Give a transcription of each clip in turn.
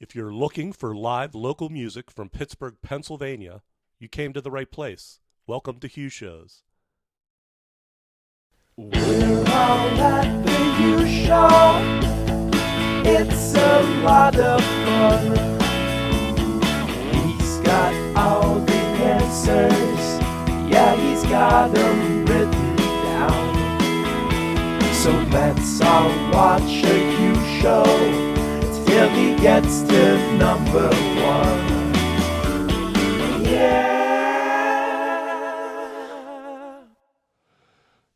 If you're looking for live local music from Pittsburgh, Pennsylvania, you came to the right place. Welcome to Hugh Shows. We're all at the Hugh Show. It's a lot of fun. He's got all the answers. Yeah, he's got them written down. So let's all watch a Hugh Show till he gets to number one. Yeah.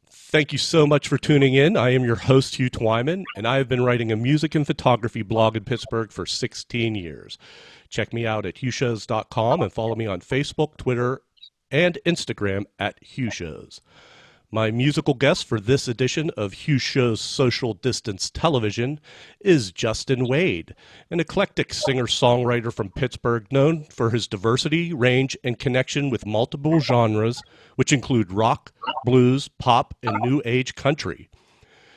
Thank you so much for tuning in. I am your host, Hugh Twyman, and I have been writing a music and photography blog in Pittsburgh for 16 years. Check me out at HughShows.com and follow me on Facebook, Twitter, and Instagram at HughShows. My musical guest for this edition of Hugh Show's Social Distance Television is Justin Wade, an eclectic singer-songwriter from Pittsburgh known for his diversity, range, and connection with multiple genres, which include rock, blues, pop, and new age country.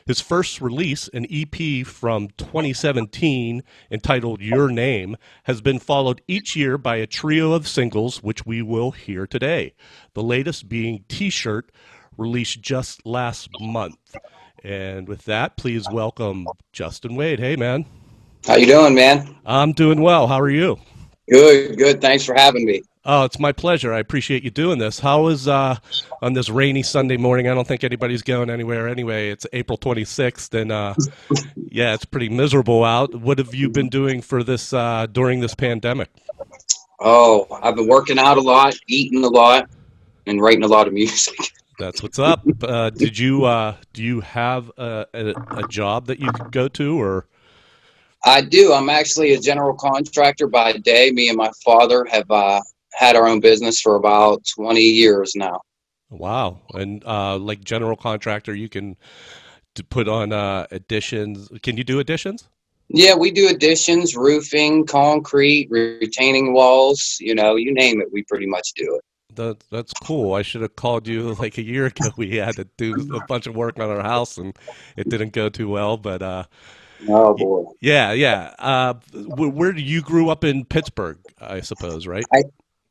His first release, an EP from 2017 entitled Your Name, has been followed each year by a trio of singles, which we will hear today, the latest being TShirt, released just last month. And with that, please welcome Justin Wade. Hey, man. How you doing, man? I'm doing well. How are you? Good. Thanks for having me. Oh, it's my pleasure. I appreciate you doing this. How is on this rainy Sunday morning? I don't think anybody's going anywhere anyway. It's April 26th, and yeah, it's pretty miserable out. What have you been doing for this during this pandemic? Oh, I've been working out a lot, eating a lot, and writing a lot of music. That's what's up. Do you have a job that you could go to, or? I do. I'm actually a general contractor by day. Me and my father have had our own business for about 20 years now. Wow. And like general contractor, you can put on additions. Can you do additions? Yeah, we do additions, roofing, concrete, retaining walls. You name it, we pretty much do it. That's cool. I should have called you like a year ago. We had to do a bunch of work on our house, and it didn't go too well. But oh boy, yeah. Where do you grew up in Pittsburgh? I suppose, right?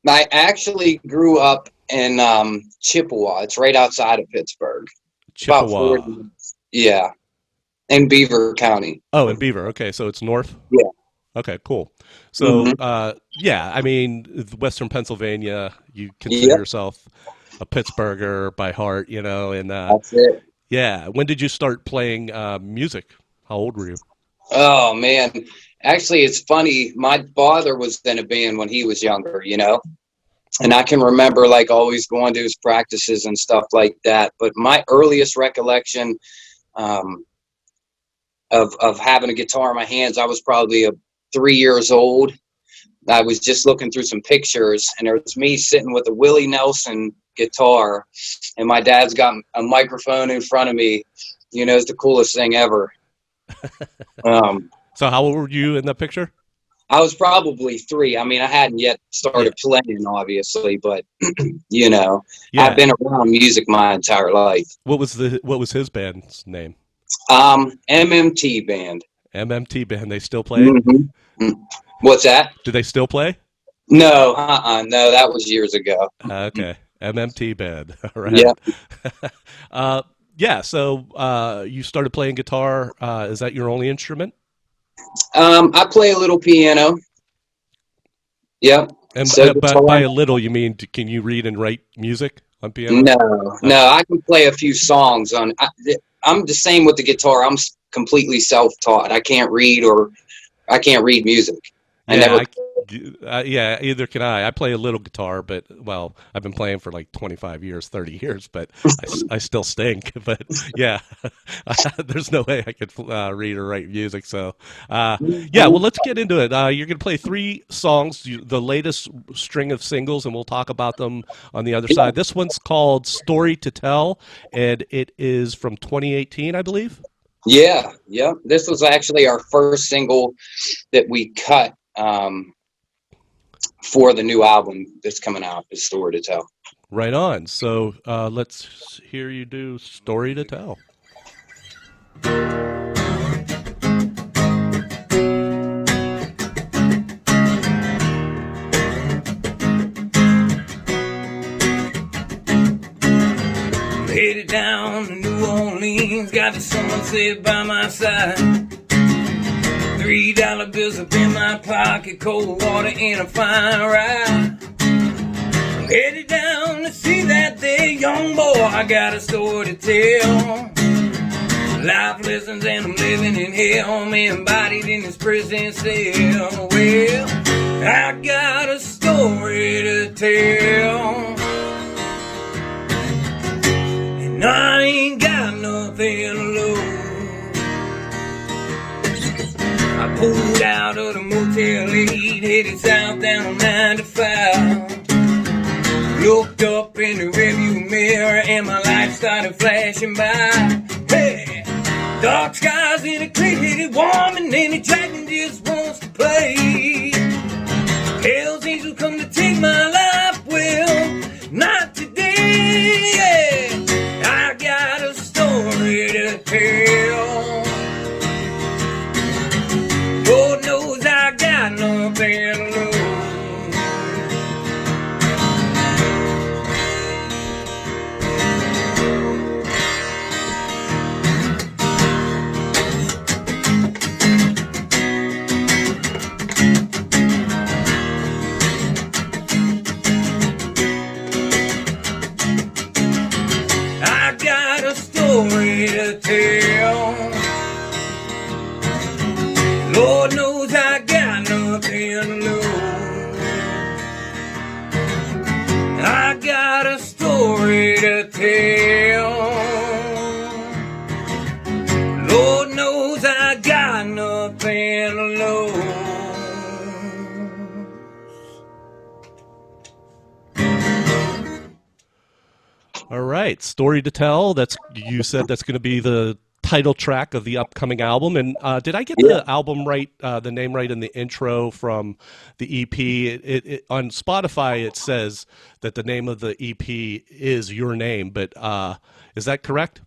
I actually grew up in Chippewa. It's right outside of Pittsburgh. Chippewa. About 40, yeah, in Beaver County. Oh, in Beaver. Okay, so it's north. Yeah. Okay, cool. So, Mm-hmm. yeah, I mean, Western Pennsylvania, you consider yourself a Pittsburgher by heart, and That's it. yeah. When did you start playing music? How old were you? Oh man, actually, it's funny. My father was in a band when he was younger, and I can remember like always going to his practices and stuff like that. But my earliest recollection of having a guitar in my hands, I was probably 3 years old. I was just looking through some pictures, and there was me sitting with a Willie Nelson guitar, and my dad's got a microphone in front of me. It's the coolest thing ever. So how old were you in that picture? I was probably 3. I mean, I hadn't yet started playing, obviously, but I've been around music my entire life. What was his band's name? MMT Band. MMT Band. They still play? Mm-hmm. What's that? Do they still play? No, no, that was years ago. Okay, MMT Band. All right. Yeah. Yeah. So you started playing guitar. Is that your only instrument? I play a little piano. Yep. And So by a little, you mean can you read and write music on piano? No, I can play a few songs on. I'm the same with the guitar. I'm completely self-taught. I can't read music. Yeah, either can I. I play a little guitar, but I've been playing for like 25 years, 30 years, but I still stink. But yeah, there's no way I could read or write music. So yeah, well, let's get into it. You're going to play 3 songs, the latest string of singles, and we'll talk about them on the other side. This one's called Story to Tell, and it is from 2018, I believe. Yeah. This was actually our first single that we cut for the new album that's coming out, is Story to Tell. Right on. So let's hear you do Story to Tell. down to New Orleans, got the sunset by my side. $3 bills up in my pocket, cold water and a fine ride. I'm headed down to see that there young boy. I got a story to tell. Life lessons and I'm living in hell. I'm embodied in this prison cell. Well, I got a story to tell. And I ain't got nothing to lose. I pulled out of the Motel 8, headed south down on 95. Looked up in the rearview mirror and my life started flashing by. Hey, dark skies in a clear-headed woman and the dragon just wants to play. Hell's angels come to take my life, well, not today. Yeah, I got a story to tell. Lord knows I got nothing to lose. I got a story to tell. Lord knows I got nothing to lose. I got a story to tell. Lord knows I got nothing to lose. All right, story to tell. You said that's going to be the title track of the upcoming album. And did I get the album right, the name right in the intro from the EP? On Spotify, it says that the name of the EP is Your Name, but is that correct?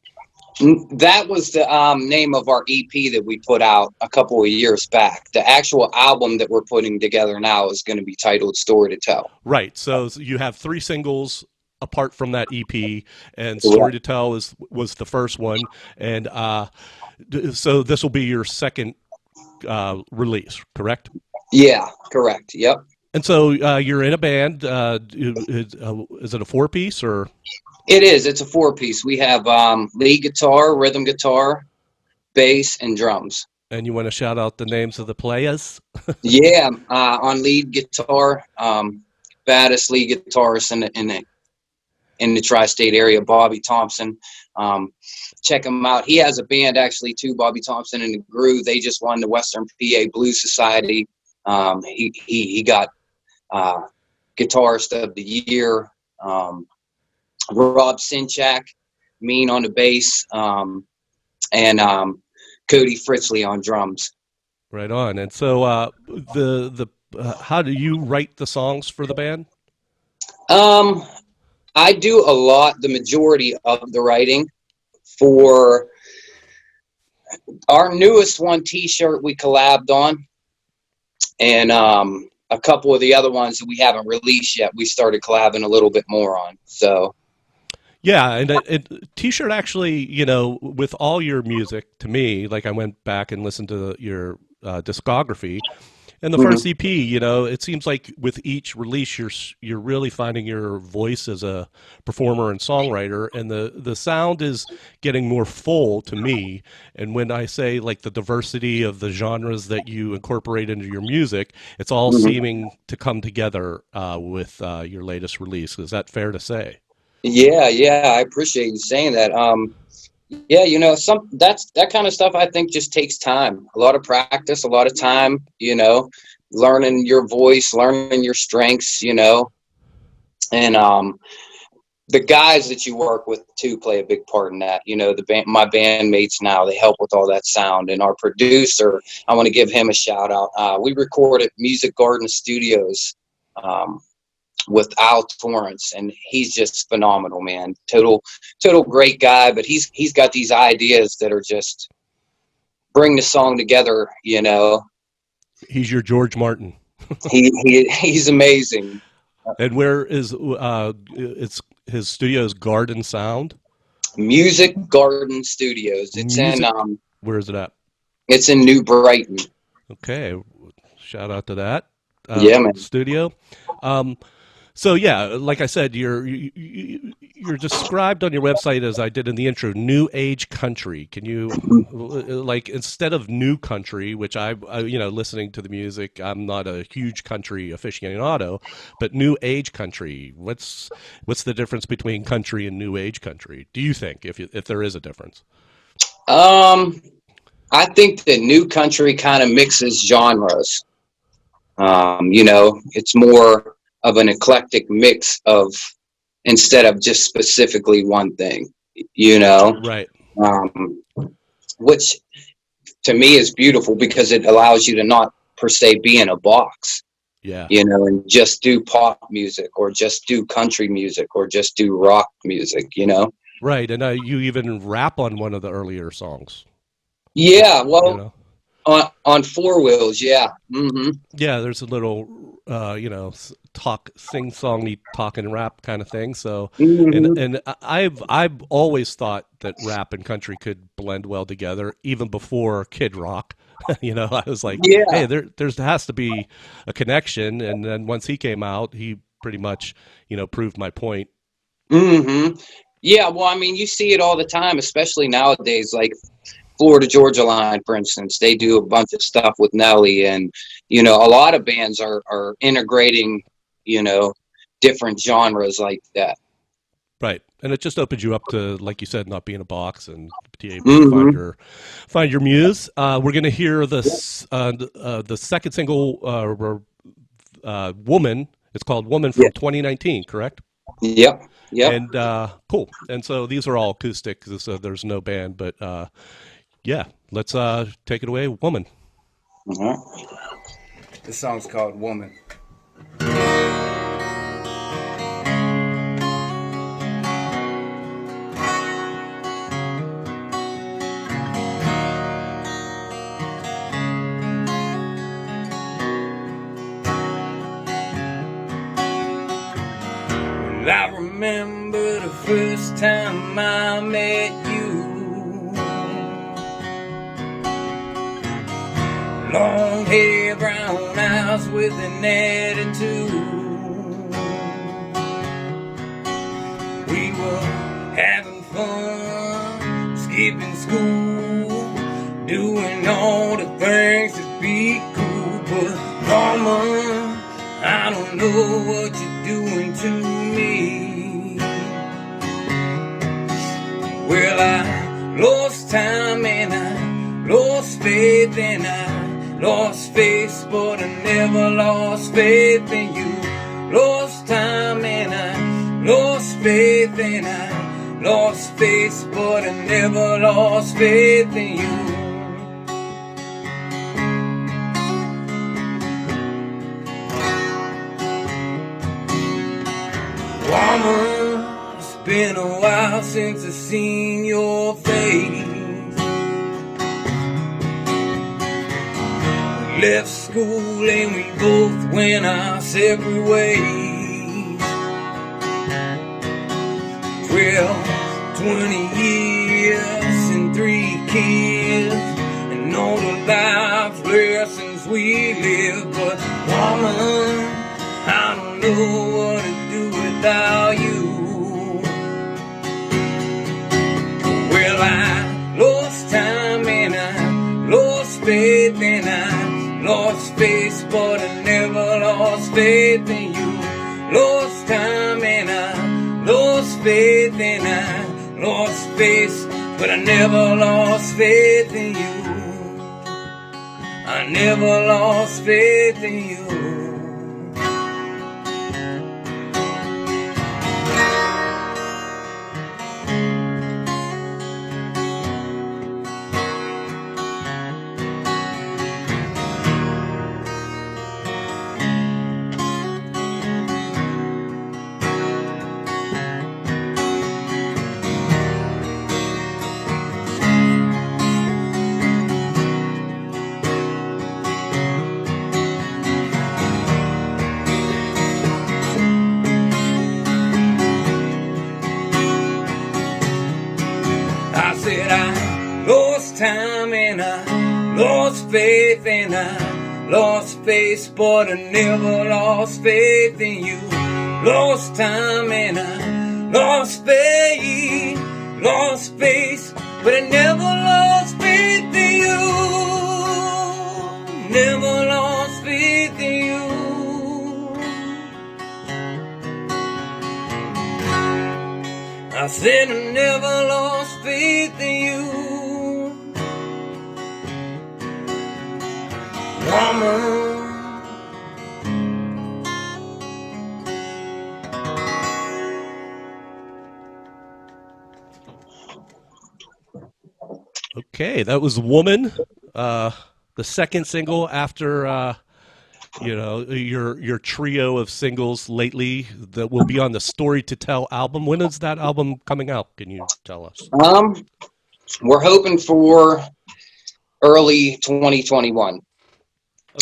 That was the name of our EP that we put out a couple of years back. The actual album that we're putting together now is going to be titled Story to Tell. Right. So you have 3 singles apart from that EP, and Story to Tell was the first one, and so this will be your second release, correct? Yeah, correct. Yep. And so you're in a band. Is it a 4-piece or? It is. It's a 4-piece. We have lead guitar, rhythm guitar, bass, and drums. And you want to shout out the names of the players? Yeah, on lead guitar, baddest lead guitarist in the tri-state area, Bobby Thompson. Check him out. He has a band actually too, Bobby Thompson and the Groove. They just won the Western PA Blues Society. He got Guitarist of the Year. Rob Sinchak, Mean on the bass, and Cody Fritzley on drums. Right on. And so how do you write the songs for the band? I do the majority of the writing for our newest one, TShirt, we collabed on, and a couple of the other ones that we haven't released yet, we started collabing a little bit more on. So, yeah, and TShirt actually, with all your music, to me, like I went back and listened to your discography. And the first EP, it seems like with each release, you're really finding your voice as a performer and songwriter, and the sound is getting more full to me. And when I say like the diversity of the genres that you incorporate into your music, it's all seeming to come together with your latest release. Is that fair to say? Yeah, I appreciate you saying that. Yeah, that kind of stuff I think just takes time, a lot of practice, a lot of time, learning your voice, learning your strengths, and the guys that you work with too play a big part in that. My bandmates now, they help with all that sound, and our producer, I want to give him a shout out. We recorded Music Garden Studios with Al Torrance, and he's just phenomenal, man. Total great guy, but he's got these ideas that are just bring the song together, He's your George Martin. He's amazing. And where is it's his studio's Garden Sound? Music Garden Studios. Where is it at? It's in New Brighton. Okay, shout out to that Yeah, man. studio. So yeah, like I said, you're described on your website, as I did in the intro, new age country. Can you, like, instead of new country, which I listening to the music, I'm not a huge country aficionado, but new age country. What's the difference between country and new age country? Do you think, if there is a difference? I think that new country kind of mixes genres. It's more of an eclectic mix of, instead of just specifically one thing, Right. Which to me is beautiful, because it allows you to not per se be in a box, Yeah. and just do pop music, or just do country music, or just do rock music, Right, and you even rap on one of the earlier songs. Yeah, well, on Four Wheels, yeah. Mm-hmm. Yeah, there's a little, sing-songy talk and rap kind of thing. So, Mm-hmm. and I've always thought that rap and country could blend well together, even before Kid Rock. I was like, Yeah. hey, there has to be a connection. And then once he came out, he pretty much, proved my point. Mm-hmm. Yeah, well, I mean, you see it all the time, especially nowadays, like Florida Georgia Line, for instance. They do a bunch of stuff with Nelly, and a lot of bands are integrating different genres like that. Right, and it just opens you up to, like you said, not be in a box and be able to find your muse. We're going to hear the second single, "Woman." It's called "Woman" from 2019, correct? Yep. And cool. And so these are all acoustic, so there's no band, but yeah, let's take it away, "Woman." Uh-huh. This song's called "Woman." I remember the first time I met you. Long hair, brown eyes with an attitude. We were having fun, skipping school, doing all the things that be cool. But mama, I don't know what you're doing to me. Well, I lost time and I lost faith and I lost face, but I never lost faith in you. Lost time and I lost faith and I lost face, but I never lost faith in you. Woman, it's been a while since I've seen your face. We left school and we both went our separate ways. Well, 20 years and 3 kids, and all the life lessons we lived. But woman, I don't know what to do without you. Well, I lost time and I lost faith and I lost face, but I never lost faith in you. Lost time and I lost faith and I lost face, but I never lost faith in you. I never lost faith in you. lost faith, and I lost faith, but I never lost faith in you. Lost time and I lost faith, but I never lost faith in you. Never lost faith in you. I said I never lost faith in you, woman. Okay, that was "Woman," the second single after your trio of singles lately that will be on the Story to Tell album. When is that album coming out? Can you tell us? We're hoping for early 2021. Okay.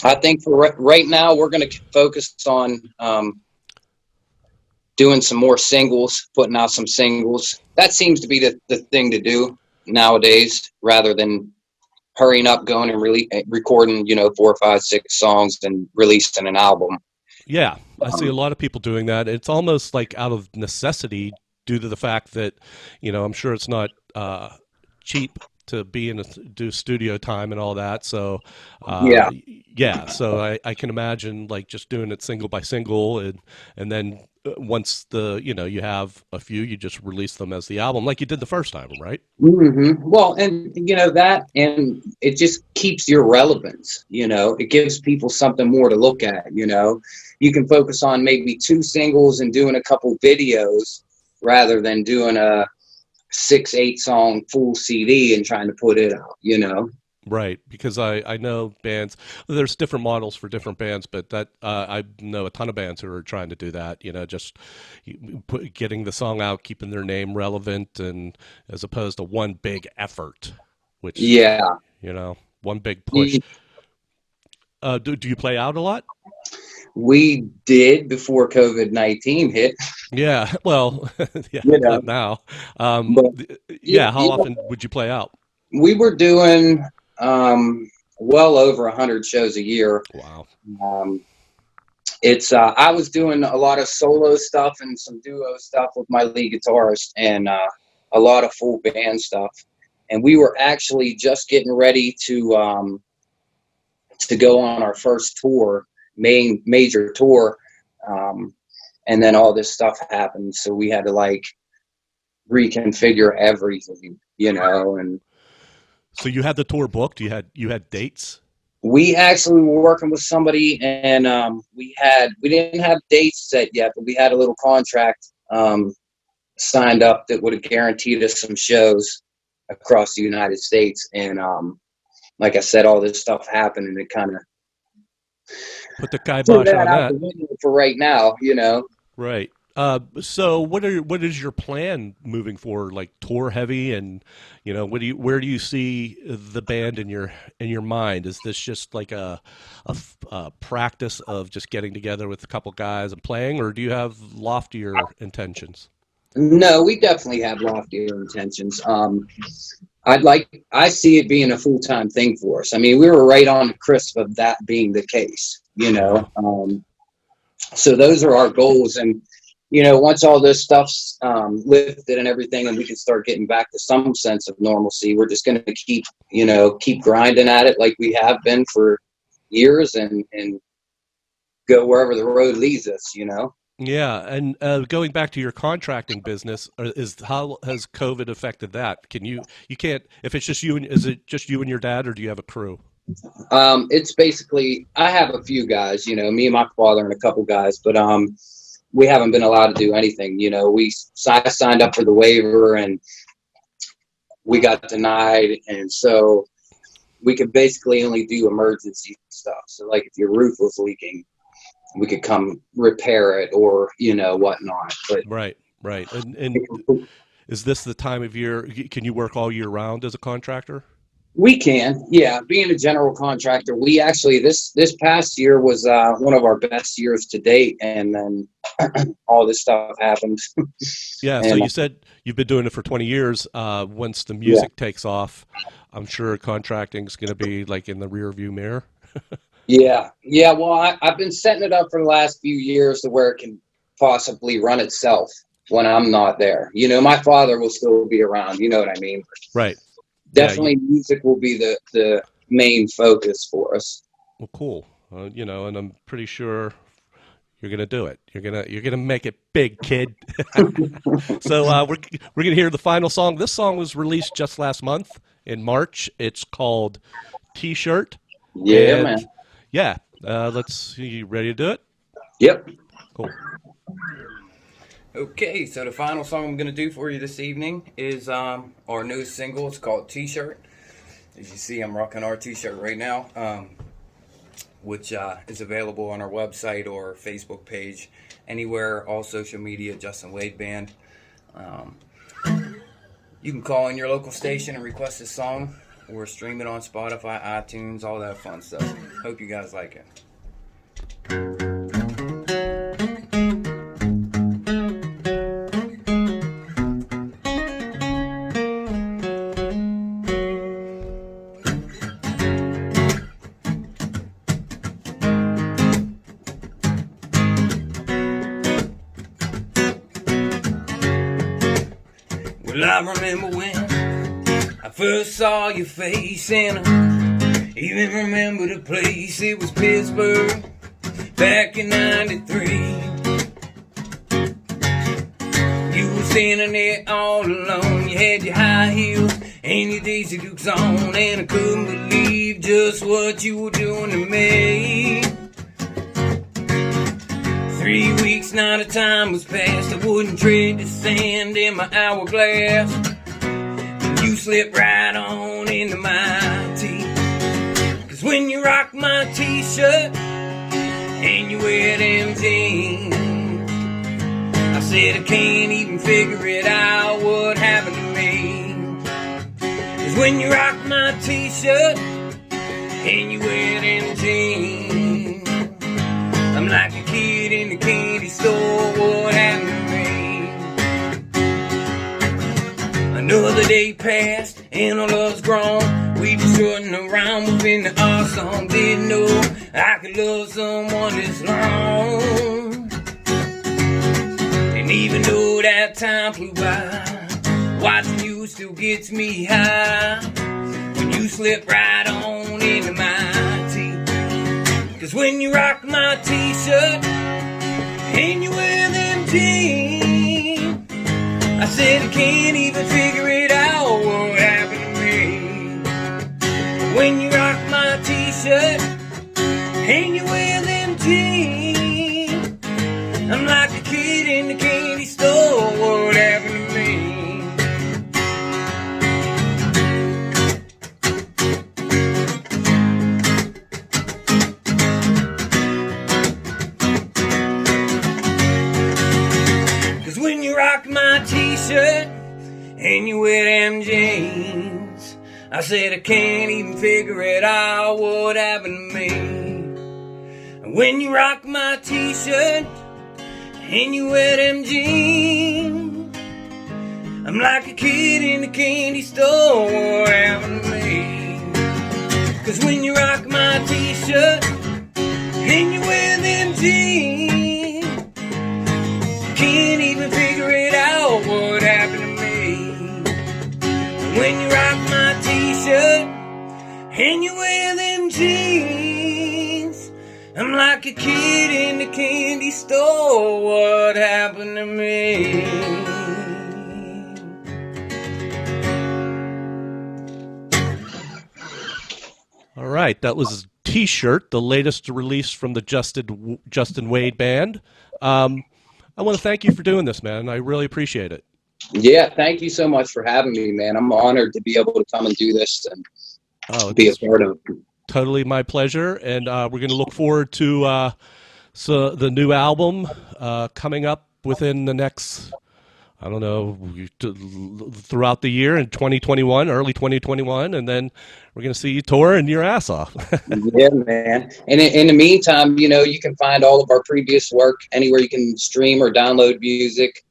I think for right now we're going to focus on doing some more singles, putting out some singles. That seems to be the thing to do nowadays, rather than hurrying up, going and really recording, 4, 5, 6 songs and releasing an album. Yeah, I see a lot of people doing that. It's almost like out of necessity, due to the fact that, I'm sure it's not cheap to be do studio time and all that. So, so I can imagine like just doing it single by single, and then once you have a few, you just release them as the album, like you did the first time, right? Mm-hmm. Well, and that, and it just keeps your relevance. It gives people something more to look at. You can focus on maybe 2 singles and doing a couple videos rather than doing a 6-8 song full CD and trying to put it out. Right, because I know bands, there's different models for different bands, but that I know a ton of bands who are trying to do that, just getting the song out, keeping their name relevant, and as opposed to one big effort, which, one big push. Do you play out a lot? We did before COVID-19 hit. Yeah, well, not now. How often would you play out? We were doing well over 100 shows a year. Wow. I was doing a lot of solo stuff and some duo stuff with my lead guitarist, and a lot of full band stuff. And we were actually just getting ready to go on our first tour, major tour. And then all this stuff happened. So we had to reconfigure everything, and so you had the tour booked. You had dates. We actually were working with somebody, and we didn't have dates set yet, but we had a little contract signed up that would have guaranteed us some shows across the United States. And like I said, all this stuff happened, and it kind of put the kibosh on that for right now. Right. So what is your plan moving forward? Like tour heavy, and where do you see the band in your mind? Is this just like a practice of just getting together with a couple guys and playing, or do you have loftier intentions? No, we definitely have loftier intentions. I see it being a full-time thing for us. I mean, we were right on the crisp of that being the case, so those are our goals. And once all this stuff's lifted and everything, and we can start getting back to some sense of normalcy, we're just going to keep grinding at it like we have been for years, and go wherever the road leads us, Yeah, and going back to your contracting business, how has COVID affected that? You can't, if it's just you, is it just you and your dad, or do you have a crew? It's basically, I have a few guys, me and my father and a couple guys, but we haven't been allowed to do anything. I signed up for the waiver and we got denied. And so we could basically only do emergency stuff. So like if your roof was leaking, we could come repair it, or, whatnot. But Right. And is this the time of year, can you work all year round as a contractor? We can, yeah. Being a general contractor, we actually this past year was one of our best years to date, and then all this stuff happened. Yeah, so And you said you've been doing it for 20 years. Once the yeah, music takes off, I'm sure contracting is going to be like in the rear view mirror. yeah. Well, I've been setting it up for the last few years to where it can possibly run itself when I'm not there. You know, my father will still be around. You know what I mean? Right. Yeah. Definitely, music will be the main focus for us. Well, cool. You know, and I'm pretty sure you're gonna do it. You're gonna make it big, kid. So we're gonna hear the final song. This song was released just last month in March. It's called "TShirt." Yeah, And man. yeah, let's see. You ready to do it? Yep. Cool. Okay, so the final song I'm going to do for you this evening is our newest single. It's called T-Shirt. As you see, I'm rocking our T-shirt right now, which is available on our website or Facebook page, anywhere, all social media, Justin Wade Band. You can call in your local station and request this song, or stream it on Spotify, iTunes, all that fun stuff. Hope you guys like it. Well, I remember when I first saw your face, and I even remember the place. It was Pittsburgh, back in '93. You were standing there all alone. You had your high heels and your Daisy Dukes on, and I couldn't believe just what you were doing to me. 3 weeks, not a time was past. I wouldn't trade the sand in my hourglass. And you slipped right on into my tea. 'Cause when you rock my T-shirt and you wear them jeans, I said I can't even figure it out what happened to me. 'Cause when you rock my T-shirt and you wear them jeans, I'm like a kid in the candy store. What happened to me? Another day passed and our love's grown. We just running around moving to our song. Didn't know I could love someone this long. And even though that time flew by, watching you still gets me high. When you slip right on into my tea. 'Cause when you rock my T-shirt and you wear them jeans, I said I can't even figure it out what happened to me. When you rock my T-shirt and you wear them jeans, I'm like a kid in the candy store. What happened to me? 'Cause when you rock my T-shirt and you wear them jeans, I said I can't even figure it out what happened to me. And when you rock my T-shirt and you wear them jeans, I'm like a kid in the candy store. What happened to me? 'Cause when you rock my T-shirt and you wear them jeans, can't even figure it out what happened to me. When you rock my T-shirt and you wear them jeans, I'm like a kid in the candy store. What happened to me? All right, that was T-Shirt, the latest release from the Justin Wade Band. I want to thank you for doing this, man. I really appreciate it. Yeah, thank you so much for having me, man. I'm honored to be able to come and do this and be a part of it. Totally my pleasure. And we're going to look forward to the new album coming up within the next, I don't know, throughout the year in 2021, early 2021, and then we're going to see you touring your ass off. Yeah, man. And in the meantime, you know, you can find all of our previous work anywhere you can stream or download music.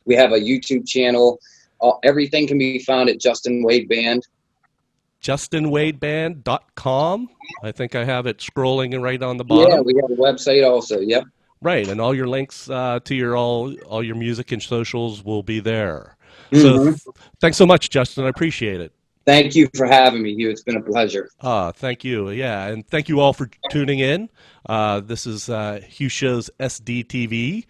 We have a YouTube channel. Everything can be found at Justin Wade Band. JustinWadeBand.com. I think I have it scrolling right on the bottom. Yeah, we have a website also. Yep. Right, and all your links to your all your music and socials will be there. So thanks so much, Justin. I appreciate it. Thank you for having me, Hugh. It's been a pleasure. Thank you. Yeah, and thank you all for tuning in. This is HughShows SDTV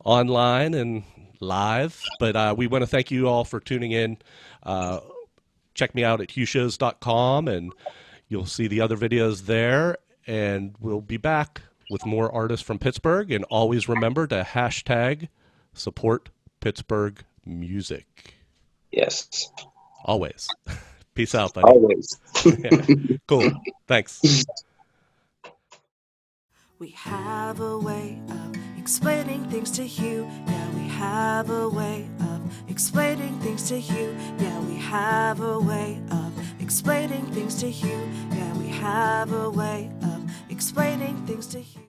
online and live, but we want to thank you all for tuning in. Check me out at HughShows.com, and you'll see the other videos there, and we'll be back with more artists from Pittsburgh. And always remember to hashtag support Pittsburgh music. Yes. Always. Peace out, buddy. Always. Yeah. Cool. Thanks. We have a way of explaining things to Hugh. Yeah, we have a way of explaining things to Hugh. Yeah, we have a way of explaining things to Hugh. Yeah, we have a way of explaining things to Hugh.